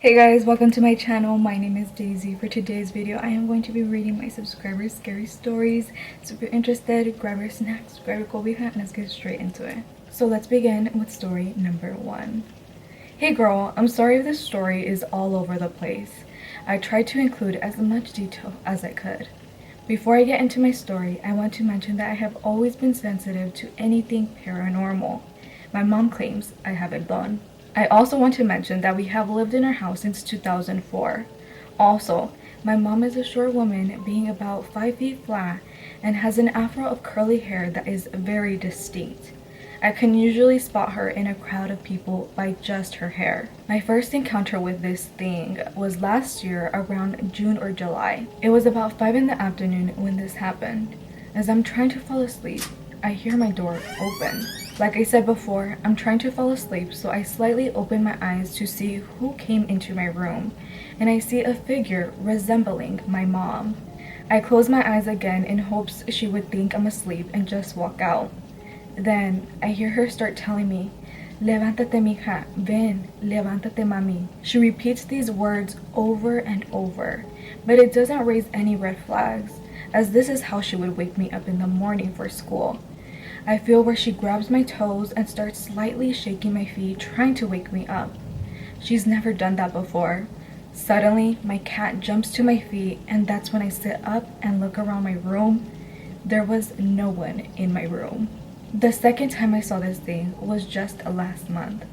Hey guys, welcome to my channel. My name is Daisy. For today's video, I am going to be reading my subscribers' scary stories. So if you're interested, grab your snacks, grab your cobija, and let's get straight into it. So let's begin with story number 1. Hey girl, I'm sorry if this story is all over the place. I tried to include as much detail as I could. Before I get into my story, I want to mention that I have always been sensitive to anything paranormal. My mom claims I haven't done. I also want to mention that we have lived in our house since 2004. Also, my mom is a short woman, being about 5 feet flat, and has an afro of curly hair that is very distinct. I can usually spot her in a crowd of people by just her hair. My first encounter with this thing was last year around June or July. It was about 5 in the afternoon when this happened. As I'm trying to fall asleep, I hear my door open. Like I said before, I'm trying to fall asleep, so I slightly open my eyes to see who came into my room, and I see a figure resembling my mom. I close my eyes again in hopes she would think I'm asleep and just walk out. Then I hear her start telling me, "Levántate, mija, ven, levántate, mami." She repeats these words over and over, but it doesn't raise any red flags, as this is how she would wake me up in the morning for school. I feel where she grabs my toes and starts slightly shaking my feet, trying to wake me up. She's never done that before. Suddenly, my cat jumps to my feet, and that's when I sit up and look around my room. There was no one in my room. The second time I saw this thing was just last month.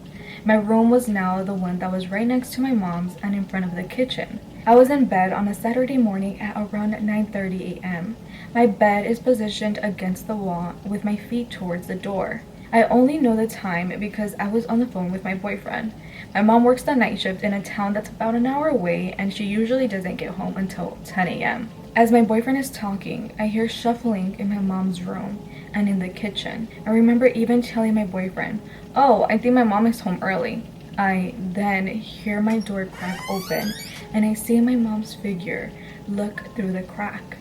My room was now the one that was right next to my mom's and in front of the kitchen. I was in bed on a Saturday morning at around 9:30 a.m. My bed is positioned against the wall with my feet towards the door. I only know the time because I was on the phone with my boyfriend. My mom works the night shift in a town that's about an hour away, and she usually doesn't get home until 10 a.m. As my boyfriend is talking, I hear shuffling in my mom's room and in the kitchen. I remember even telling my boyfriend, "Oh, I think my mom is home early." I then hear my door crack open, and I see my mom's figure look through the crack,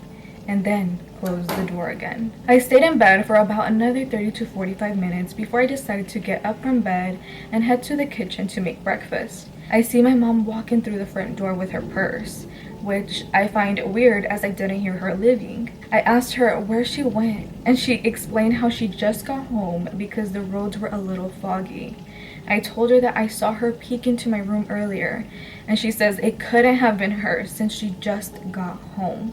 and then close the door again. I stayed in bed for about another 30 to 45 minutes before I decided to get up from bed and head to the kitchen to make breakfast. I see my mom walking through the front door with her purse, which I find weird as I didn't hear her leaving. I asked her where she went, and she explained how she just got home because the roads were a little foggy. I told her that I saw her peek into my room earlier, and she says it couldn't have been her since she just got home.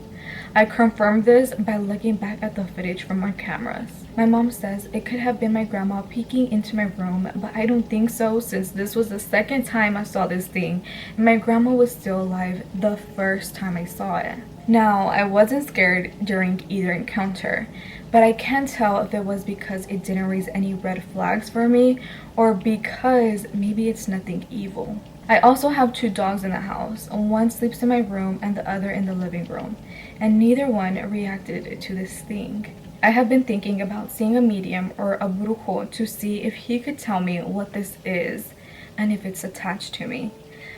I confirmed this by looking back at the footage from our cameras. My mom says it could have been my grandma peeking into my room, but I don't think so since this was the second time I saw this thing, and my grandma was still alive the first time I saw it. Now, I wasn't scared during either encounter, but I can't tell if it was because it didn't raise any red flags for me or because maybe it's nothing evil. I also have 2 dogs in the house. One sleeps in my room and the other in the living room, and neither one reacted to this thing. I have been thinking about seeing a medium or a brujo to see if he could tell me what this is and if it's attached to me.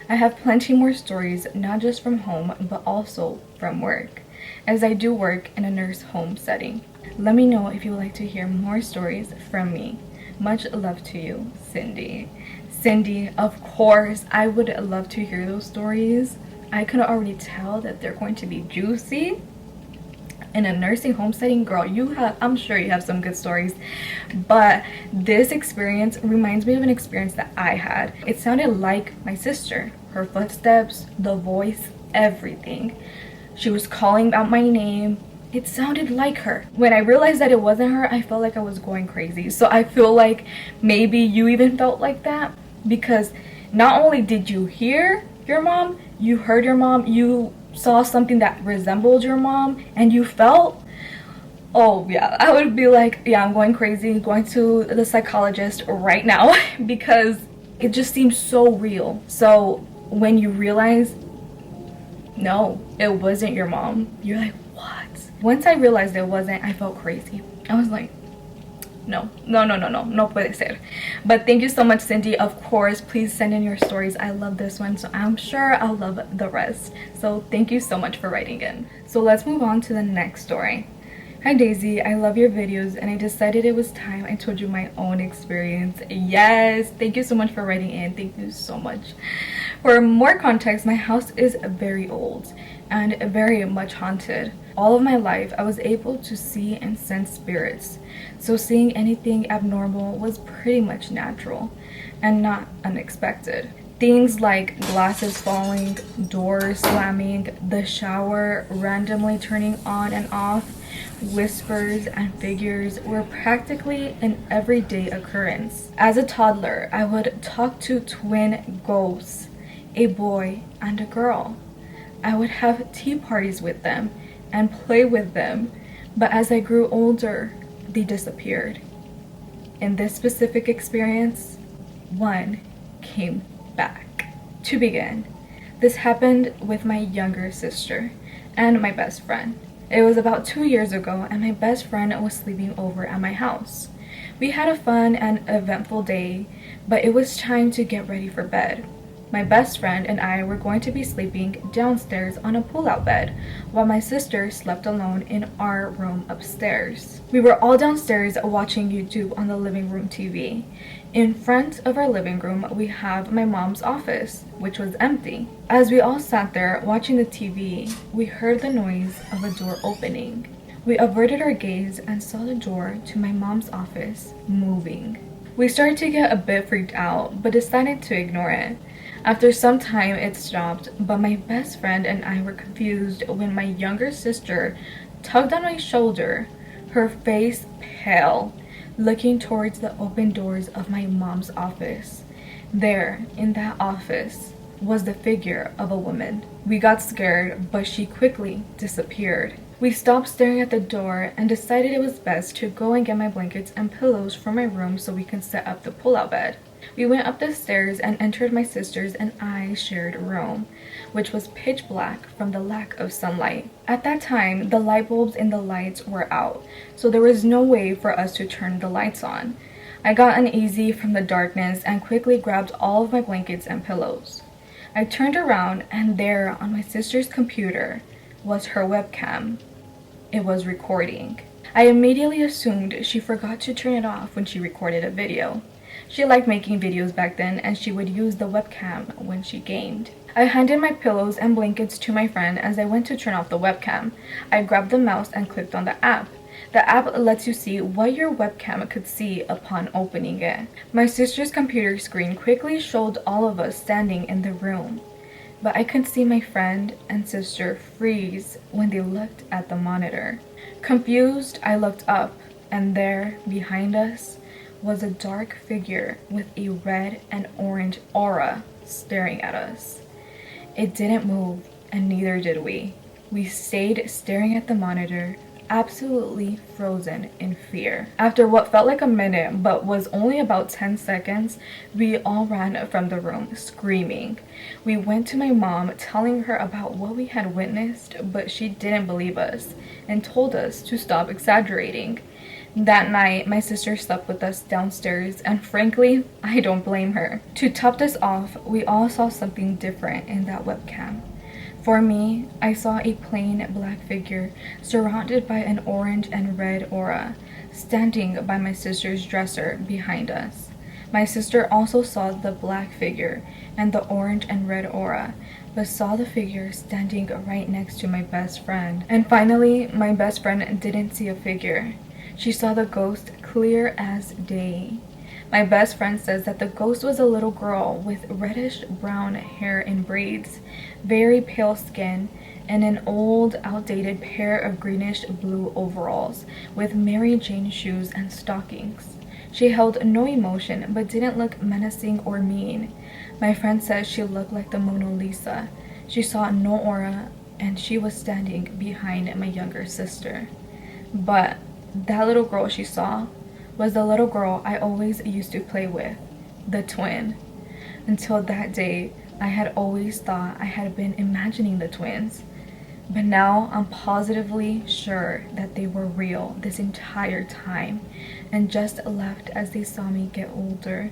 I have plenty more stories, not just from home, but also from work, as I do work in a nurse home setting. Let me know if you would like to hear more stories from me. Much love to you, Cindy. Cindy, of course, I would love to hear those stories. I can already tell that they're going to be juicy. In a nursing home setting, girl, I'm sure you have some good stories, but this experience reminds me of an experience that I had. It sounded like my sister. Her footsteps, the voice, everything. She was calling out my name. It sounded like her. When I realized that it wasn't her, I felt like I was going crazy. So I feel like maybe you even felt like that, because not only did you hear your mom, you heard your mom, you saw something that resembled your mom, and you felt, oh yeah, I would be like, yeah, I'm going crazy, going to the psychologist right now because it just seems so real. So when you realize, no, it wasn't your mom, you're like, what? Once I realized it wasn't, I felt crazy. I was like, no puede ser. But thank you so much, Cindy. Of course, please send in your stories. I love this one, so I'm sure I'll love the rest. So thank you so much for writing in. So let's move on to the next story. Hi Daisy, I love your videos and I decided it was time I told you my own experience. Yes, thank you so much for writing in. Thank you so much. For more context, my house is very old and very much haunted. All of my life, I was able to see and sense spirits, so seeing anything abnormal was pretty much natural and not unexpected. Things like glasses falling, doors slamming, the shower randomly turning on and off, whispers and figures were practically an everyday occurrence. As a toddler, I would talk to twin ghosts, a boy and a girl. I would have tea parties with them and play with them, but as I grew older, they disappeared. In this specific experience, one came back. To begin, this happened with my younger sister and my best friend. It was about 2 years ago, and my best friend was sleeping over at my house. We had a fun and eventful day, but it was time to get ready for bed. My best friend and I were going to be sleeping downstairs on a pull-out bed, while my sister slept alone in our room upstairs. We were all downstairs watching YouTube on the living room TV. In front of our living room, we have my mom's office, which was empty. As we all sat there watching the TV, we heard the noise of a door opening. We averted our gaze and saw the door to my mom's office moving. We started to get a bit freaked out, but decided to ignore it. After some time, it stopped, but my best friend and I were confused when my younger sister tugged on my shoulder, her face pale, looking towards the open doors of my mom's office. There, in that office, was the figure of a woman. We got scared, but she quickly disappeared. We stopped staring at the door and decided it was best to go and get my blankets and pillows from my room so we can set up the pull-out bed. We went up the stairs and entered my sister's and I's shared room, which was pitch black from the lack of sunlight. At that time, the light bulbs in the lights were out, so there was no way for us to turn the lights on. I got uneasy from the darkness and quickly grabbed all of my blankets and pillows. I turned around, and there on my sister's computer was her webcam. It was recording. I immediately assumed she forgot to turn it off when she recorded a video. She liked making videos back then, and she would use the webcam when she gamed. I handed my pillows and blankets to my friend as I went to turn off the webcam. I grabbed the mouse and clicked on the app. The app lets you see what your webcam could see upon opening it. My sister's computer screen quickly showed all of us standing in the room, but I could see my friend and sister freeze when they looked at the monitor. Confused, I looked up, and there, behind us, was a dark figure with a red and orange aura staring at us. It didn't move, and neither did we. We stayed staring at the monitor, absolutely frozen in fear. After what felt like a minute but was only about 10 seconds, we all ran from the room screaming. We went to my mom telling her about what we had witnessed, but she didn't believe us and told us to stop exaggerating. That night, my sister slept with us downstairs, and frankly, I don't blame her. To top this off, we all saw something different in that webcam. For me, I saw a plain black figure surrounded by an orange and red aura, standing by my sister's dresser behind us. My sister also saw the black figure and the orange and red aura, but saw the figure standing right next to my best friend. And finally, my best friend didn't see a figure. She saw the ghost clear as day. My best friend says that the ghost was a little girl with reddish brown hair in braids, very pale skin, and an old, outdated pair of greenish blue overalls with Mary Jane shoes and stockings. She held no emotion but didn't look menacing or mean. My friend says she looked like the Mona Lisa. She saw no aura, and she was standing behind my younger sister. But that little girl she saw was the little girl I always used to play with, the twin. Until that day, I had always thought I had been imagining the twins, but now I'm positively sure that they were real this entire time and just left as they saw me get older.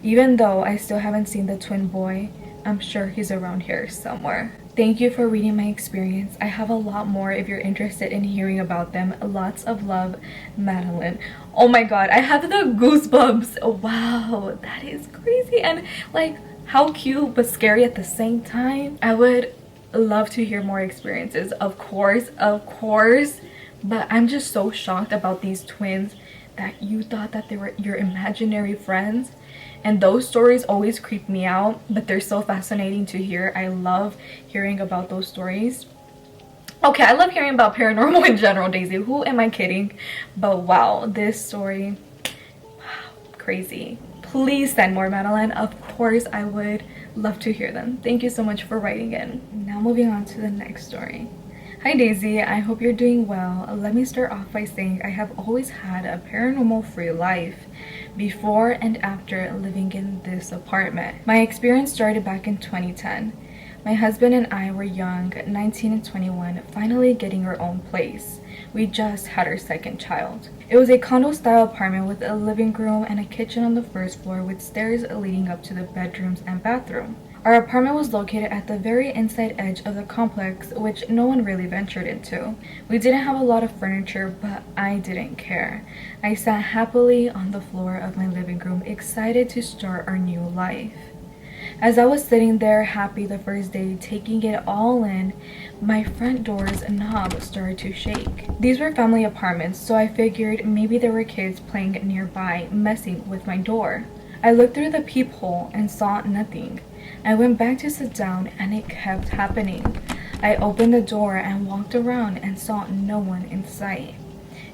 Even though I still haven't seen the twin boy, I'm sure he's around here somewhere. Thank you for reading my experience. I have a lot more if you're interested in hearing about them. Lots of love, Madeline. Oh my god, I have the goosebumps. Wow, that is crazy. And like, How cute but scary at the same time. I would love to hear more experiences, of course, but I'm just so shocked about these twins that you thought that they were your imaginary friends. And those stories always creep me out, but they're so fascinating to hear. I love hearing about those stories. Okay, I love hearing about paranormal in general, Daisy. Who am I kidding? But wow, this story, wow, crazy. Please send more, Madeline. Of course, I would love to hear them. Thank you so much for writing in. Now moving on to the next story. Hi Daisy, I hope you're doing well. Let me start off by saying I have always had a paranormal free life before and after living in this apartment. My experience started back in 2010. My husband and I were young, 19 and 21, finally getting our own place. We just had our second child. It was a condo-style apartment with a living room and a kitchen on the first floor with stairs leading up to the bedrooms and bathroom. Our apartment was located at the very inside edge of the complex, which no one really ventured into. We didn't have a lot of furniture, but I didn't care. I sat happily on the floor of my living room, excited to start our new life. As I was sitting there happy the first day, taking it all in, my front door's knob started to shake. These were family apartments, so I figured maybe there were kids playing nearby, messing with my door. I looked through the peephole and saw nothing. I went back to sit down and it kept happening. I opened the door and walked around and saw no one in sight.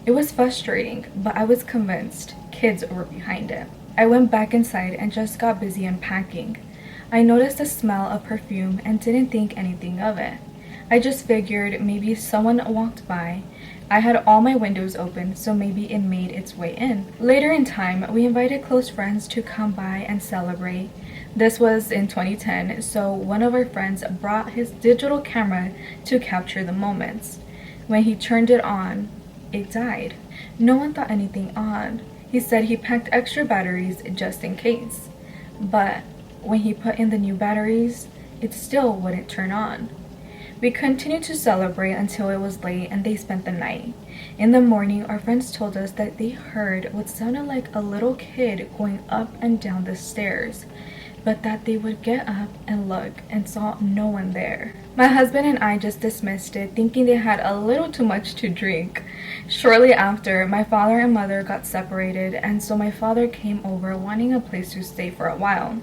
It was frustrating, but I was convinced kids were behind it. I went back inside and just got busy unpacking. I noticed the smell of perfume and didn't think anything of it. I just figured maybe someone walked by. I had all my windows open, so maybe it made its way in. Later in time, we invited close friends to come by and celebrate. This was in 2010, so one of our friends brought his digital camera to capture the moments. When he turned it on, it died. No one thought anything odd. He said he packed extra batteries just in case. But when he put in the new batteries, it still wouldn't turn on. We continued to celebrate until it was late and they spent the night. In the morning, our friends told us that they heard what sounded like a little kid going up and down the stairs, but that they would get up and look and saw no one there. My husband and I just dismissed it, thinking they had a little too much to drink. Shortly after, my father and mother got separated, and so my father came over wanting a place to stay for a while.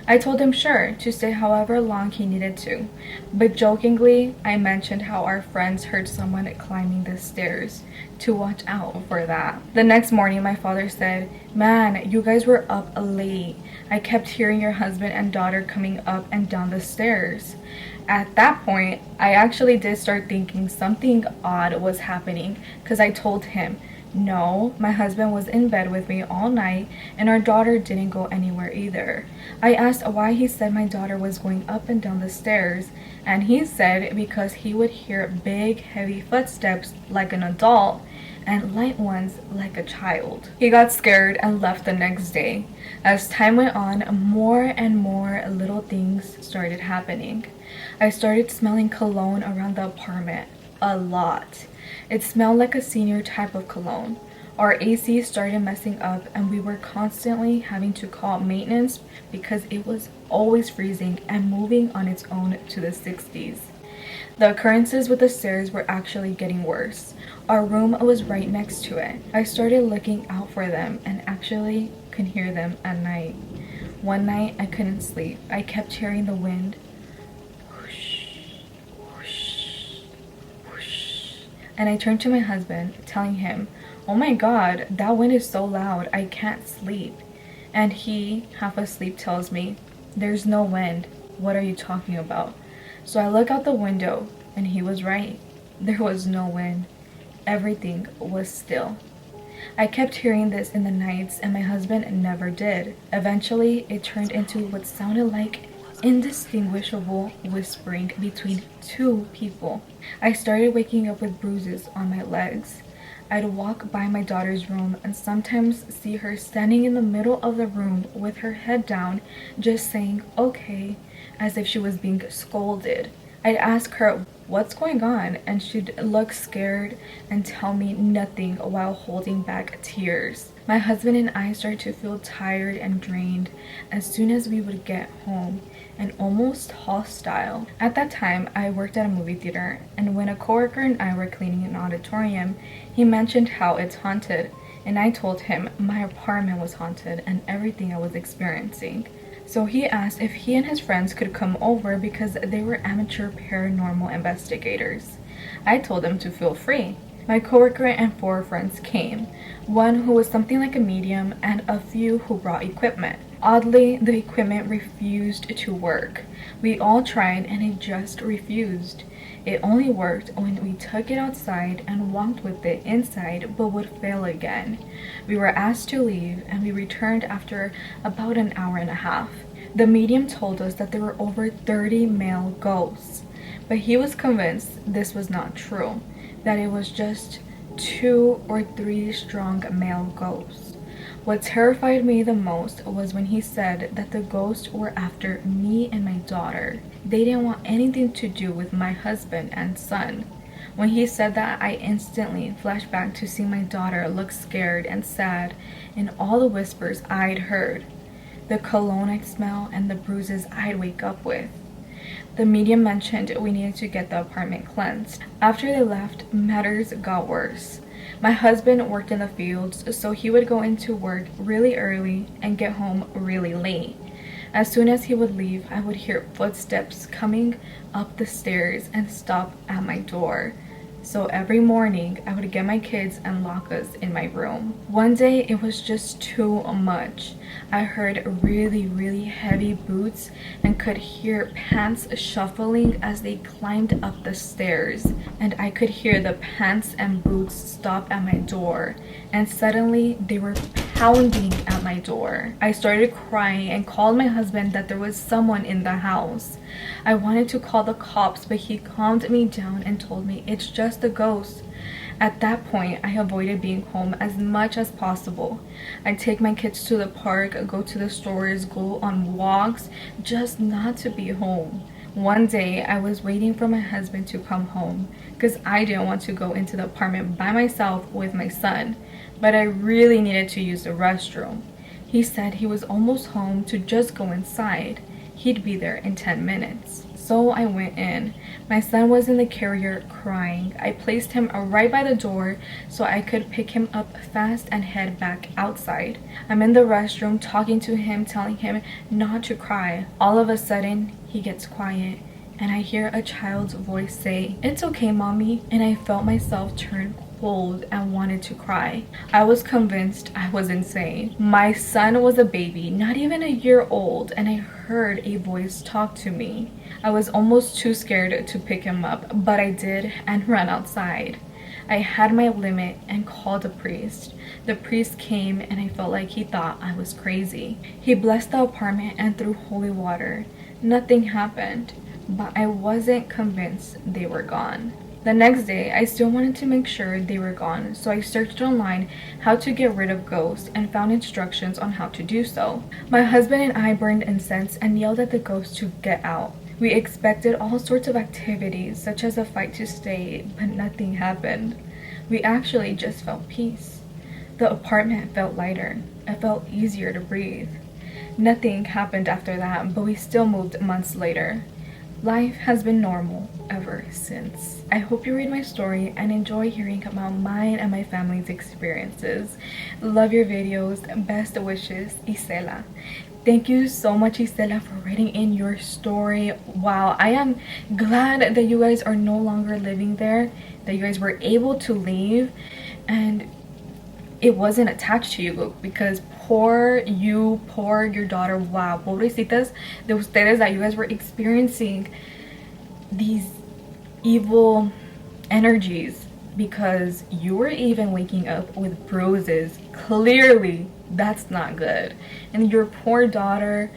I told him sure, to stay however long he needed to, but jokingly, I mentioned how our friends heard someone climbing the stairs, to watch out for that. The next morning, my father said, "Man, you guys were up late. I kept hearing your husband and daughter coming up and down the stairs." At that point, I actually did start thinking something odd was happening, because I told him, no, my husband was in bed with me all night and our daughter didn't go anywhere either. I asked why he said my daughter was going up and down the stairs, and he said because he would hear big heavy footsteps like an adult and light ones like a child. He got scared and left the next day. As time went on, more and more little things started happening. I started smelling cologne around the apartment a lot. It smelled like a senior type of cologne. Our AC started messing up and we were constantly having to call maintenance because it was always freezing and moving on its own to the 60s. The occurrences with the stairs were actually getting worse. Our room was right next to it. I started looking out for them and actually could hear them at night. One night I couldn't sleep. I kept hearing the wind. And I turned to my husband, telling him, "Oh my God, that wind is so loud, I can't sleep." And he, half asleep, tells me, "There's no wind. What are you talking about?" So I look out the window, and he was right. There was no wind. Everything was still. I kept hearing this in the nights, and my husband never did. Eventually, it turned into what sounded like indistinguishable whispering between two people. I started waking up with bruises on my legs. I'd walk by my daughter's room and sometimes see her standing in the middle of the room with her head down, just saying okay, as if she was being scolded. I'd ask her what's going on, and she'd look scared and tell me nothing while holding back tears. My husband and I started to feel tired and drained as soon as we would get home, and almost hostile. At that time, I worked at a movie theater, and when a coworker and I were cleaning an auditorium, he mentioned how it's haunted, and I told him my apartment was haunted and everything I was experiencing. So he asked if he and his friends could come over because they were amateur paranormal investigators. I told him to feel free. My coworker and 4 friends came, one who was something like a medium and a few who brought equipment. Oddly, the equipment refused to work. We all tried and it just refused. It only worked when we took it outside and walked with it inside, but would fail again. We were asked to leave and we returned after about an hour and a half. The medium told us that there were over 30 male ghosts, but he was convinced this was not true, that it was just 2 or 3 strong male ghosts. What terrified me the most was when he said that the ghosts were after me and my daughter. They didn't want anything to do with my husband and son. When he said that, I instantly flashed back to seeing my daughter look scared and sad in all the whispers I'd heard, the cologne I'd smell, and the bruises I'd wake up with. The medium mentioned we needed to get the apartment cleansed. After they left, matters got worse. My husband worked in the fields, so he would go into work really early and get home really late. As soon as he would leave, I would hear footsteps coming up the stairs and stop at my door. So every morning, I would get my kids and lock us in my room. One day, it was just too much. I heard really heavy boots and could hear pants shuffling as they climbed up the stairs. And I could hear the pants and boots stop at my door. And suddenly, they were pounding at my door. I started crying and called my husband that there was someone in the house. I wanted to call the cops, but he calmed me down and told me it's just a ghost. At that point, I avoided being home as much as possible. I'd take my kids to the park, go to the stores, go on walks, just not to be home. One day, I was waiting for my husband to come home because I didn't want to go into the apartment by myself with my son, but I really needed to use the restroom. He said he was almost home to just go inside. He'd be there in 10 minutes. So I went in. My son was in the carrier crying. I placed him right by the door so I could pick him up fast and head back outside. I'm in the restroom talking to him, telling him not to cry. All of a sudden, he gets quiet and I hear a child's voice say, "It's okay, mommy," and I felt myself turn cold and wanted to cry. I was convinced I was insane. My son was a baby, not even a year old, and I heard a voice talk to me. I was almost too scared to pick him up, but I did and ran outside. I had my limit and called a priest. The priest came and I felt like he thought I was crazy. He blessed the apartment and threw holy water. Nothing happened, but I wasn't convinced they were gone. The next day, I still wanted to make sure they were gone, so I searched online how to get rid of ghosts and found instructions on how to do so. My husband and I burned incense and yelled at the ghosts to get out. We expected all sorts of activities, such as a fight to stay, but nothing happened. We actually just felt peace. The apartment felt lighter. It felt easier to breathe. Nothing happened after that, but we still moved months later. Life has been normal ever since. I hope you read my story and enjoy hearing about mine and my family's experiences. Love your videos. Best wishes, Isela. Thank you so much, Isela, for writing in your story. Wow, I am glad that you guys are no longer living there, that you guys were able to leave and it wasn't attached to you, because poor your daughter. Wow, pobrecitas de ustedes, that you guys were experiencing these evil energies because you were even waking up with bruises. Clearly that's not good. And your poor daughter,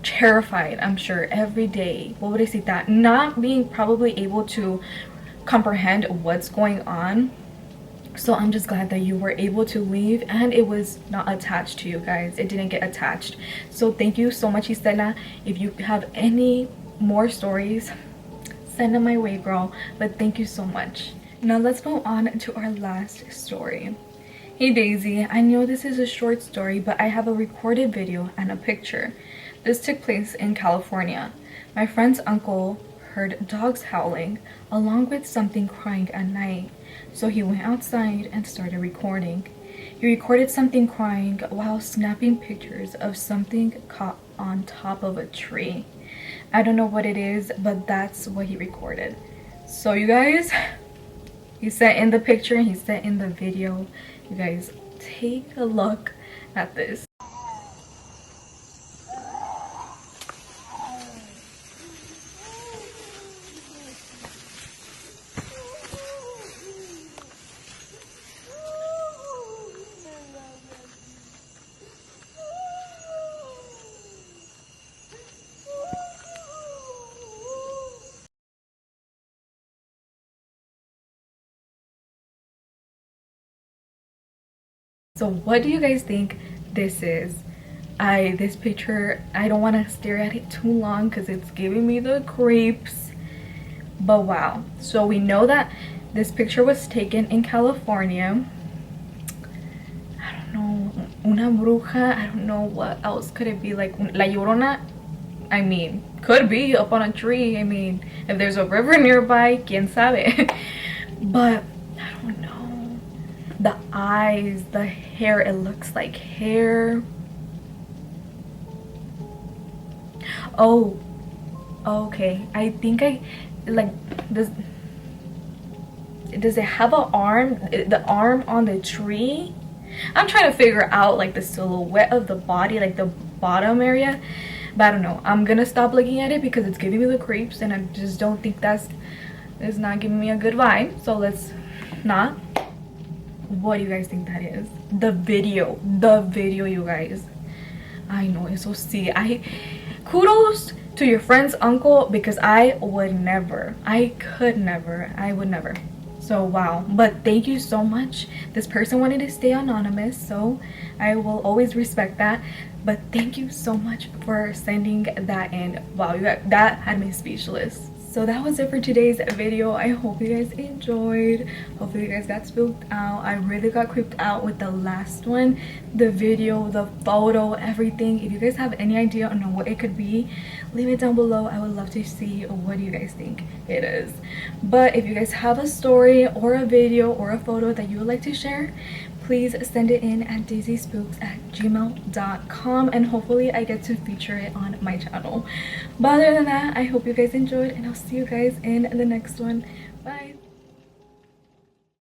terrified, I'm sure, every day, pobrecita, not being probably able to comprehend what's going on. So I'm just glad that you were able to leave and it was not attached to you guys. It didn't get attached. So thank you so much, Isela. If you have any more stories, send them my way, girl. But thank you so much. Now let's move on to our last story. Hey Daisy, I know this is a short story, but I have a recorded video and a picture. This took place in California. My friend's uncle heard dogs howling along with something crying at night, so he went outside and started recording. He recorded something crying while snapping pictures of something caught on top of a tree. I don't know what it is, but that's what he recorded. So you guys, he said in the picture and he said in the video, you guys take a look at this. So what do you guys think this is? This picture, I don't want to stare at it too long because it's giving me the creeps. But wow. So we know that this picture was taken in California. I don't know, una bruja, I don't know what else could it be, like La Llorona? I mean, could be up on a tree. I mean, if there's a river nearby, quien sabe. But I don't know. The eyes, the hair, it looks like hair. Oh, okay. I think I like this. Does it have an arm? The arm on the tree? I'm trying to figure out like the silhouette of the body, like the bottom area, but I don't know. I'm gonna stop looking at it because it's giving me the creeps and I just don't think it's not giving me a good vibe. So let's not. What do you guys think that is? The video, you guys. I know, eso sí. Kudos to your friend's uncle, because I would never, I would never. So wow. But thank you so much. This person wanted to stay anonymous, so I will always respect that. But thank you so much for sending that in. Wow, that had me speechless. So that was it for today's video. I hope you guys enjoyed. Hopefully you guys got spooked out. I really got creeped out with the last one, the video, the photo, everything. If you guys have any idea on what it could be, leave it down below. I would love to see what you guys think it is. But if you guys have a story or a video or a photo that you would like to share, please send it in at daicyspooks@gmail.com and hopefully I get to feature it on my channel. But other than that, I hope you guys enjoyed and I'll see you guys in the next one.